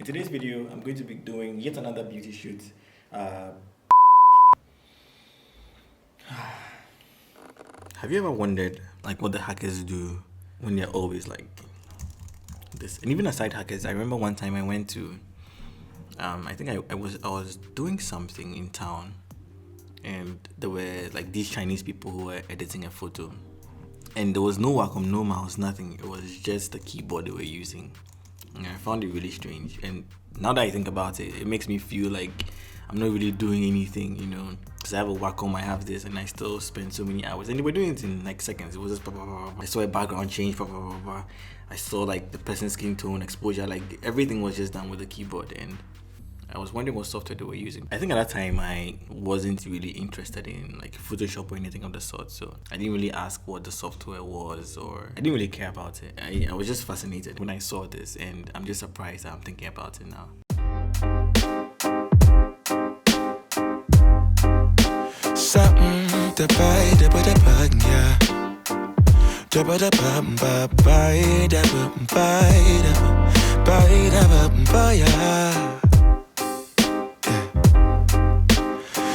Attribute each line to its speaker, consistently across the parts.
Speaker 1: In today's video, I'm going to be doing yet another beauty shoot. Have you ever wondered like what the hackers do when they're always like this? And even aside hackers, I remember one time I went to I think I was doing something in town, and there were like these Chinese people who were editing a photo, and there was no Wacom, no mouse, nothing. It was just the keyboard they were using. And I found it really strange. And now that I think about it, it makes me feel like I'm not really doing anything, you know, because I have a Wacom, I have this, and I still spend so many hours. And they were doing it in like seconds. It was just blah, blah, blah, blah. I saw a background change, blah, blah, blah, blah. I saw like the person's skin tone, exposure, like everything was just done with the keyboard. And I was wondering what software they were using. I think at that time I wasn't really interested in like Photoshop or anything of the sort, so I didn't really ask what the software was, or I didn't really care about it. I was just fascinated when I saw this, and I'm just surprised that I'm thinking about it now.
Speaker 2: Something to buy the button, yeah. The button, yeah.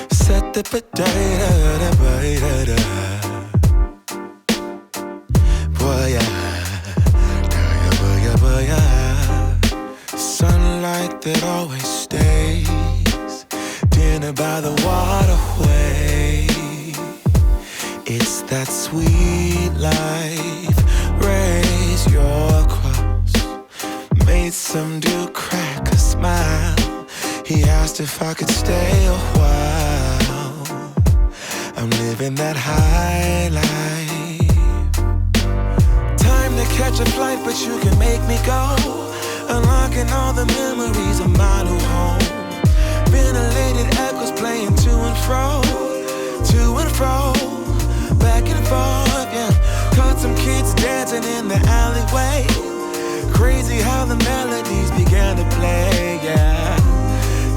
Speaker 2: Set the potato, boy, sunlight that always stays, dinner by the waterway. It's that sweet life. Raise your cross. Made some dude crack a smile. He asked if I could stay a while. I'm living that high life. Time to catch a flight, but you can make me go. Unlocking all the memories of my new home. Ventilated echoes playing to and fro, back and forth, yeah. Caught some kids dancing in the alleyway. Crazy how the melodies began to play, yeah.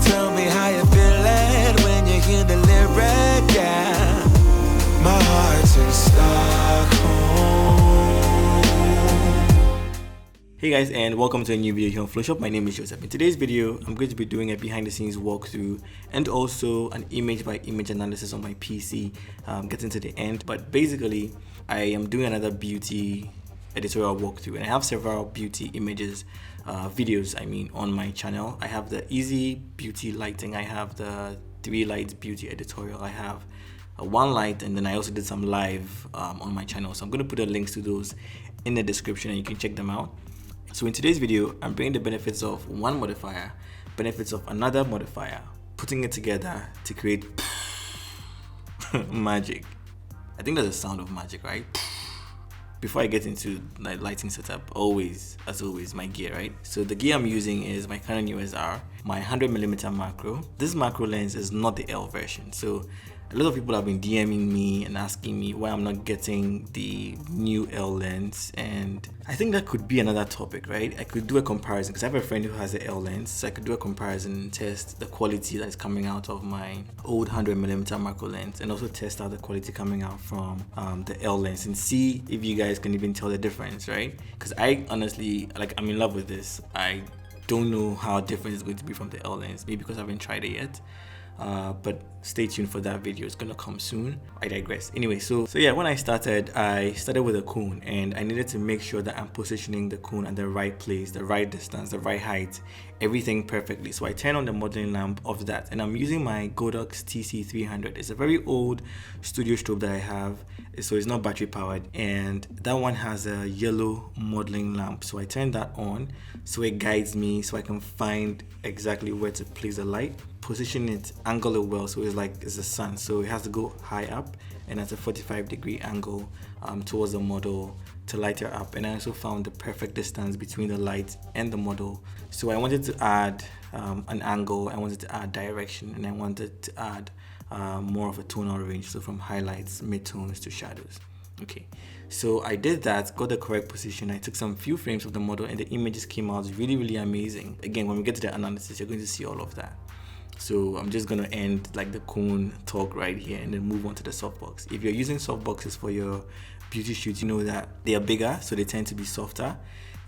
Speaker 2: Tell me how you feeling when you hear the lyric, yeah. My heart's in Stockholm.
Speaker 1: Hey guys, and welcome to a new video here on Phloshop. My name is Joseph. In today's video, I'm going to be doing a behind the scenes walkthrough and also an image by image analysis on my PC. Get into the end, but basically I am doing another beauty editorial walkthrough, and I have several beauty images, videos I mean, on my channel. I have the easy beauty lighting, I have the 3 lights beauty editorial, I have one light, and then I also did some live on my channel. So I'm going to put the links to those in the description and you can check them out. So in today's video, I'm bringing the benefits of one modifier, benefits of another modifier, putting it together to create magic. I think that's the sound of magic, right? Before I get into the lighting setup, as always, my gear, right? So the gear I'm using is my Canon EOS R, my 100mm macro. This macro lens is not the L version. So a lot of people have been DMing me and asking me why I'm not getting the new L lens, and I think that could be another topic, right? I could do a comparison because I have a friend who has the L lens, so I could do a comparison and test the quality that is coming out of my old 100mm macro lens, and also test out the quality coming out from the L lens and see if you guys can even tell the difference, right? Because I honestly, like, I'm in love with this. I don't know how different it's going to be from the L lens, maybe because I haven't tried it yet. But stay tuned for that video, it's gonna come soon. I digress. Anyway, so yeah, when I started with a cone, and I needed to make sure that I'm positioning the cone at the right place, the right distance, the right height, everything perfectly. So I turn on the modeling lamp of that, and I'm using my Godox TC300. It's a very old studio strobe that I have, so it's not battery powered, and that one has a yellow modeling lamp. So I turn that on so it guides me, so I can find exactly where to place the light, position it, angle it well, so it's like it's the sun, so it has to go high up and at a 45-degree angle towards the model to light her up. And I also found the perfect distance between the light and the model. So I wanted to add an angle, I wanted to add direction, and I wanted to add more of a tonal range, so from highlights, midtones to shadows. Okay, so I did that, got the correct position. I took some few frames of the model, and the images came out really amazing. Again, when we get to the analysis, you're going to see all of that. So I'm just going to end like the cone talk right here and then move on to the softbox. If you're using softboxes for your beauty shoots, you know that they are bigger, so they tend to be softer.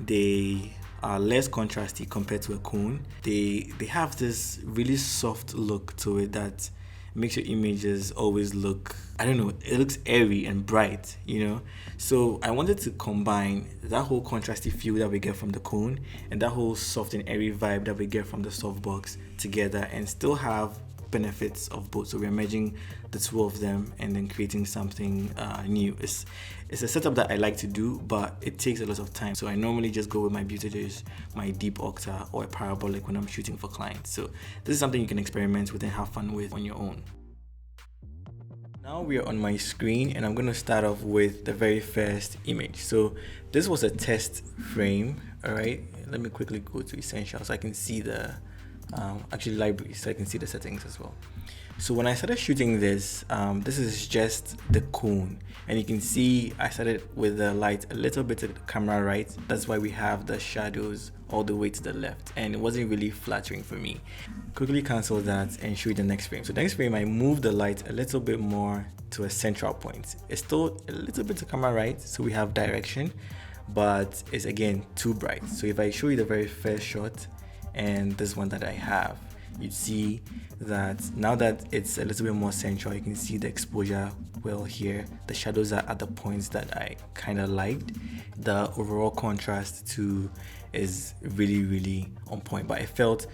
Speaker 1: They are less contrasty compared to a cone. They have this really soft look to it that makes your images always look, I don't know, it looks airy and bright, you know. So I wanted to combine that whole contrasty feel that we get from the cone and that whole soft and airy vibe that we get from the softbox together and still have benefits of both. So we're merging the two of them and then creating something new. It's a setup that I like to do, but it takes a lot of time. So I normally just go with my beauty, my deep octa or a parabolic when I'm shooting for clients. So this is something you can experiment with and have fun with on your own. Now we are on my screen and I'm going to start off with the very first image. So this was a test frame. All right, let me quickly go to essentials so I can see the actually library, so I can see the settings as well. So when I started shooting this, this is just the cone, and you can see I started with the light a little bit to the camera right. That's why we have the shadows all the way to the left, and it wasn't really flattering for me. Quickly cancel that and show you the next frame. So the next frame, I moved the light a little bit more to a central point. It's still a little bit to camera right, so we have direction, but it's again too bright. So if I show you the very first shot and this one that I have, you'd see that now that it's a little bit more central, you can see the exposure well here. The shadows are at the points that I kind of liked. The overall contrast too is really on point, but I felt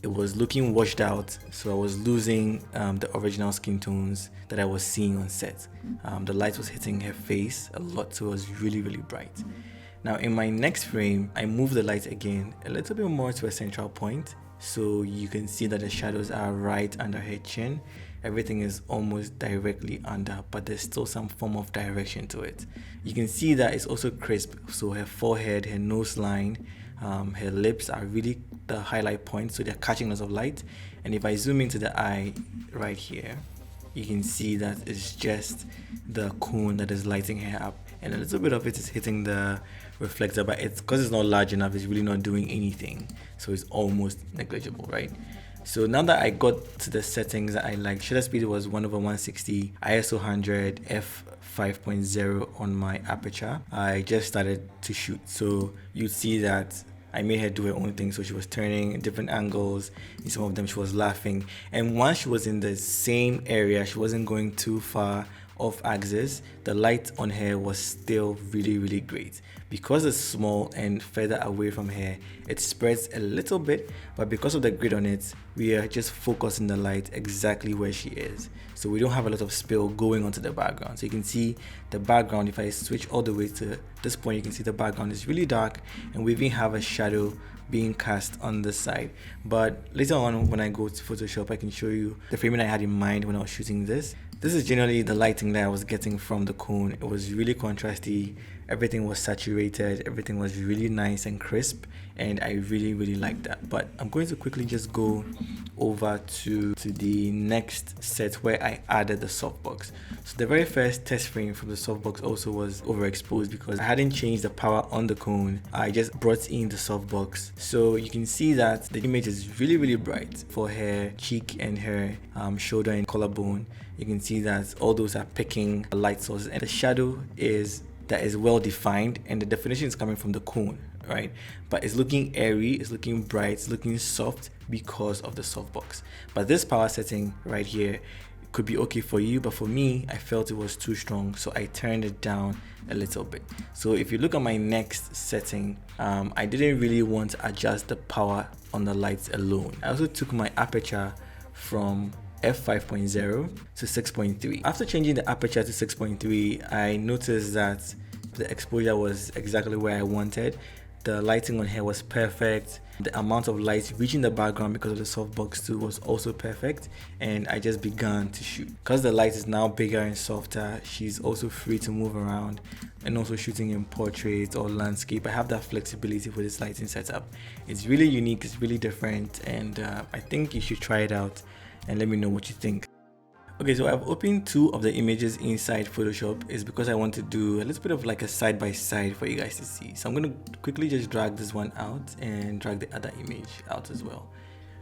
Speaker 1: it was looking washed out, so I was losing the original skin tones that I was seeing on set. The light was hitting her face a lot, so it was really bright. Now in my next frame, I moved the light again a little bit more to a central point, so you can see that the shadows are right under her chin. Everything is almost directly under, but there's still some form of direction to it. You can see that it's also crisp, so her forehead, her nose line, her lips are really the highlight points, so they're catching lots of light. And if I zoom into the eye right here, you can see that it's just the cone that is lighting her up, and a little bit of it is hitting the reflector, but it's because it's not large enough, it's really not doing anything, so it's almost negligible, right? So now that I got to the settings that I like, shutter speed was 1/160, ISO 100, f5.0 on my aperture. I just started to shoot, so you see that I made her do her own thing. So she was turning in different angles. In some of them she was laughing, and once she was in the same area, she wasn't going too far off axis. The light on her was still really great. Because it's small and further away from her, it spreads a little bit, but because of the grid on it, we are just focusing the light exactly where she is, so we don't have a lot of spill going onto the background. So you can see the background, if I switch all the way to this point, you can see the background is really dark, and we even have a shadow being cast on the side. But later on, when I go to Photoshop, I can show you the framing I had in mind when I was shooting this. This is generally the lighting that I was getting from the cone. It was really contrasty, everything was saturated, everything was really nice and crisp, and I really liked that. But I'm going to quickly just go over to the next set where I added the softbox. So the very first test frame from the softbox also was overexposed because I hadn't changed the power on the cone. I just brought in the softbox. So you can see that the image is really bright for her cheek and her shoulder and collarbone. You can see that all those are picking light sources, and the shadow is well defined, and the definition is coming from the cone, right? But it's looking airy, it's looking bright, it's looking soft because of the softbox. But this power setting right here could be okay for you, but for me, I felt it was too strong, so I turned it down a little bit. So if you look at my next setting, I didn't really want to adjust the power on the lights alone. I also took my aperture from f5.0 to 6.3. After changing the aperture to 6.3, I noticed that the exposure was exactly where I wanted. The lighting on here was perfect. The amount of light reaching the background because of the softbox too was also perfect, and I just began to shoot. Because the light is now bigger and softer, she's also free to move around, and also shooting in portrait or landscape, I have that flexibility for this lighting setup. It's really unique, it's really different, and I think you should try it out and let me know what you think. Okay, so I've opened two of the images inside Photoshop. Is because I want to do a little bit of like a side by side for you guys to see. So I'm going to quickly just drag this one out and drag the other image out as well.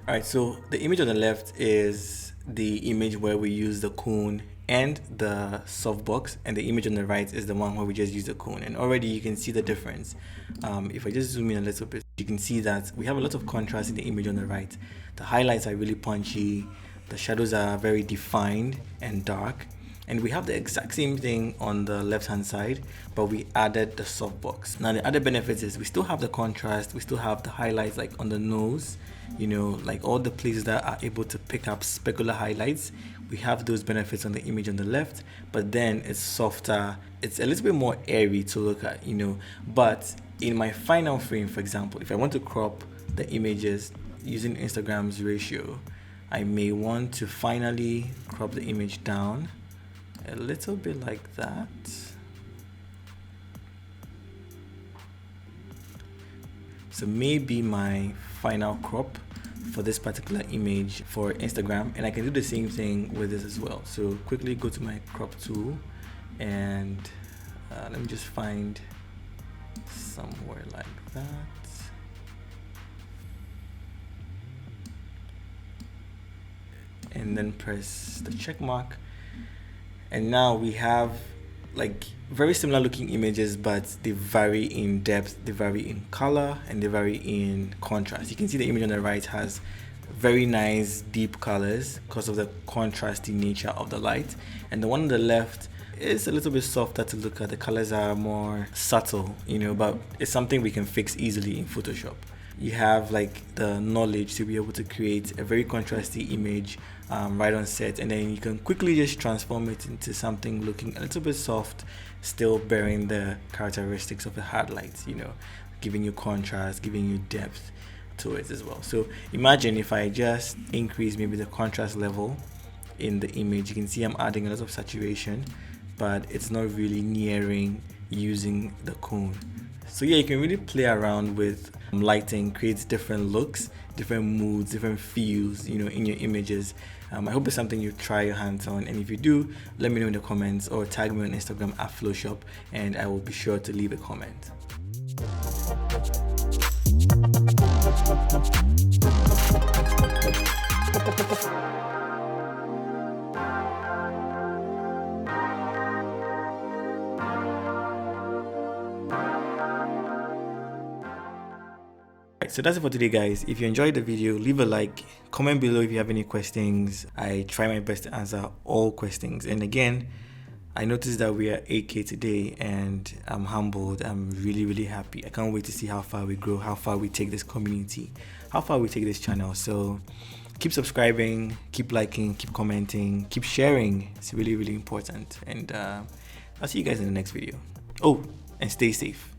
Speaker 1: All right, so the image on the left is the image where we use the cone and the softbox, and the image on the right is the one where we just use the cone, and already you can see the difference. If I just zoom in a little bit, You can see that we have a lot of contrast in the image on the right. The highlights are really punchy, the shadows are very defined and dark, and we have the exact same thing on the left hand side, but we added the softbox. Now the other benefits is we still have the contrast, we still have the highlights like on the nose, you know, like all the places that are able to pick up specular highlights. We have those benefits on the image on the left, but then it's softer, it's a little bit more airy to look at, you know. But in my final frame, for example, if I want to crop the images using Instagram's ratio, I may want to finally crop the image down a little bit like that. So maybe my final crop for this particular image for Instagram, and I can do the same thing with this as well. So quickly go to my crop tool and let me just find somewhere like that. And then press the check mark, and now we have like very similar looking images, but they vary in depth, they vary in color, and they vary in contrast. You can see the image on the right has very nice deep colors because of the contrasty nature of the light, and the one on the left is a little bit softer to look at. The colors are more subtle, you know, but it's something we can fix easily in Photoshop. You have like the knowledge to be able to create a very contrasty image right on set, and then you can quickly just transform it into something looking a little bit soft, still bearing the characteristics of the hard lights, you know, giving you contrast, giving you depth to it as well. So imagine if I just increase maybe the contrast level in the image. You can see I'm adding a lot of saturation, but it's not really nearing using the cone. So yeah, you can really play around with lighting, create different looks, different moods, different feels, you know, in your images. I hope it's something you try your hands on, and if you do, let me know in the comments or tag me on Instagram at Phloshop, and I will be sure to leave a comment. So that's it for today, guys. If you enjoyed the video, leave a like, comment below if you have any questions. I try my best to answer all questions. And again, I noticed that we are 8K today, and I'm humbled. I'm really happy. I can't wait to see how far we grow, how far we take this community, how far we take this channel. So keep subscribing, keep liking, keep commenting, keep sharing. It's really important. And I'll see you guys in the next video. Oh, and stay safe.